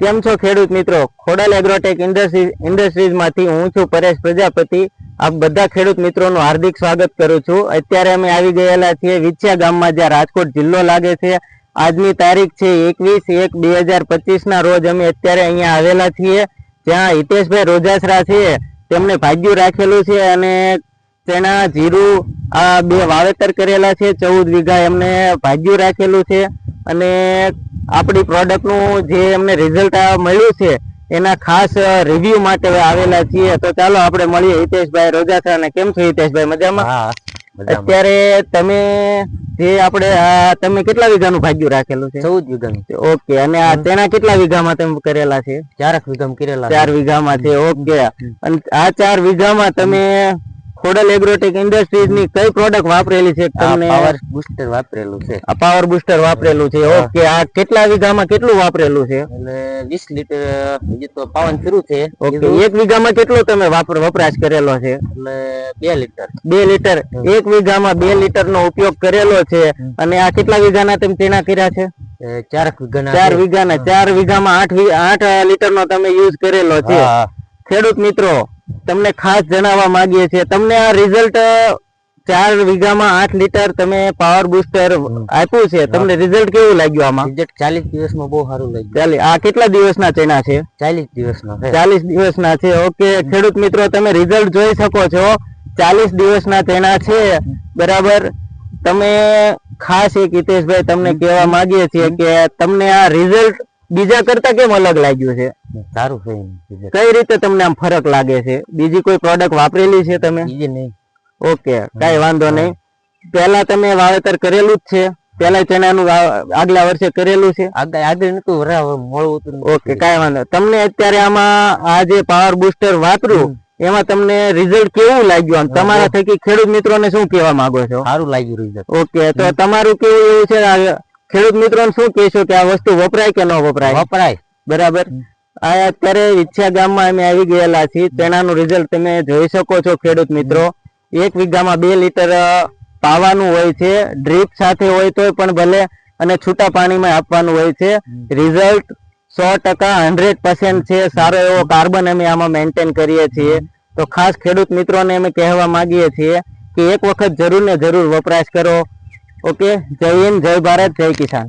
કેમ છો ખેડૂત મિત્રો? ખોડલ એગ્રોટેક ઇન્ડસ્ટ્રીઝમાંથી હું છું પરેશ પ્રજાપતિ. આપ બધા ખેડૂત મિત્રોનું હાર્દિક સ્વાગત કરું છું. અત્યારે અમે આવી ગયેલા છીએ વિછિયા ગામમાં, જ્યાં રાજકોટ જિલ્લો લાગે છે. આજની તારીખ છે 21/1/2025 ના રોજ અમે અત્યારે અહીંયા આવેલા છીએ, જ્યાં હિતેશભાઈ રોજાસરા છે તેમને ભાગ્યું રાખેલું છે અને ચણા જીરું આ બે વાવેતર કરેલા છે. 14 વીઘા એમને ભાગ્યું રાખેલું છે અને આપણી પ્રોડક્ટનું જે એમને રિઝલ્ટ મળ્યું છે એના ખાસ રિવ્યુ માટે આવેલા છીએ. તો ચાલો આપણે મળીએ હિતેશભાઈ રોજાસરાને. કેમ છો હિતેશભાઈ? મજામાં? અત્યારે તમે જે આપણે તમે કેટલા વીઘાનું ભાગ્યું રાખેલું છે? 14 વીઘાનું. ઓકે. અને આ તેના કેટલા વીઘામાં તમે કરેલા છે? 4 વીઘામાં કરેલા. 4 વીઘામાં છે. ઓકે. અને આ 4 વીઘામાં તમે ખોડલ એગ્રોટેક ઇન્ડસ્ટ્રીઝ ની કઈ પ્રોડક્ટ વાપરેલી છે? તમને પાવર બૂસ્ટર વાપરેલું છે. આ પાવર બૂસ્ટર વાપરેલું છે. ઓકે. આ કેટલા વીઘામાં કેટલું વાપરેલું છે? એટલે 20 લીટર હજી તો પાવન શરૂ છે. ઓકે. એક વીઘામાં કેટલો તમે વપરાશ કરેલો છે? એટલે 2 લીટર. 2 લીટર. એક વીઘામાં 2 લીટર નો ઉપયોગ કરેલો છે. અને આ કેટલા વીઘાના તમે તેના કર્યા છે? 4 વીઘાના. 4 વીઘાના. 4 વીઘામાં 8 લીટર નો તમે યુઝ કરેલો છે. ખેડૂત મિત્રો, તમને ખાસ જણાવવા માંગીએ છીએ, તમને આ રિઝલ્ટ 4 વીઘામાં 8 લીટર તમે પાવર બૂસ્ટર આપ્યું છે, તમને રિઝલ્ટ કેવું લાગ્યું? આમાં રિઝલ્ટ 40 દિવસમાં બહુ સારું લાગ્યું. ચાલી આ કેટલા દિવસના ચણા છે? 40 દિવસના. 40 દિવસના છે. ઓકે. ખેડૂત મિત્રો, તમે રિઝલ્ટ જોઈ શકો છો. 40 દિવસના ચણા છે. બરાબર. તમે ખાસ એક હિતેશભાઈ તમને કહેવા માંગીએ છીએ કે તમને આ રિઝલ્ટ બીજા કરતા કેમ અલગ લાગ્યું છે? સારું છે. કઈ રીતે તમને આમ ફરક લાગે છે? બીજી કોઈ પ્રોડક્ટ વાપરેલી છે તમે? બીજી નહીં. ઓકે. કઈ વાંધો નહીં. પહેલા તમે વાવેતર કરેલું જ છે? પહેલા ચણાનું આગલા વર્ષે કરેલું છે? આગળ નતું, મોડું હતું. ઓકે. કઈ વાંધો. તમને અત્યારે આમાં આ જે પાવર બૂસ્ટર વાપર્યું એમાં તમને રિઝલ્ટ કેવું લાગ્યું? આમ તમારા થકી ખેડૂત મિત્રોને શું કહેવા માંગો છો? સારું લાગ્યું રિઝલ્ટ. ઓકે. તો તમારું કેવું એવું છે? ખેડૂત મિત્રોને શું કહેશો કે આ વસ્તુ વપરાય કે ન વપરાય? વપરાય. બરાબર. આ અત્યારે વિછિયા ગામમાં અમે આવી ગયેલા છીએ. ચણાનું રિઝલ્ટ તમે જોઈ શકો છો ખેડૂત મિત્રો. 1 વીઘામાં 2 લીટર પાવાનું હોય છે. ડ્રીપ સાથે હોય તોય પણ ભલે, અને છૂટા પાણીમાં આપવાનું હોય છે. રિઝલ્ટ 100% 100% છે. સારો એવો કાર્બન અમે આમાં મેન્ટેન કરીએ છીએ. તો ખાસ ખેડૂત મિત્રોને અમે કહેવા માંગીએ છીએ કે એક વખત જરૂર ને જરૂર વપરાશ કરો. ઓકે. જય હિન્દ, જય ભારત, જય કિસાન.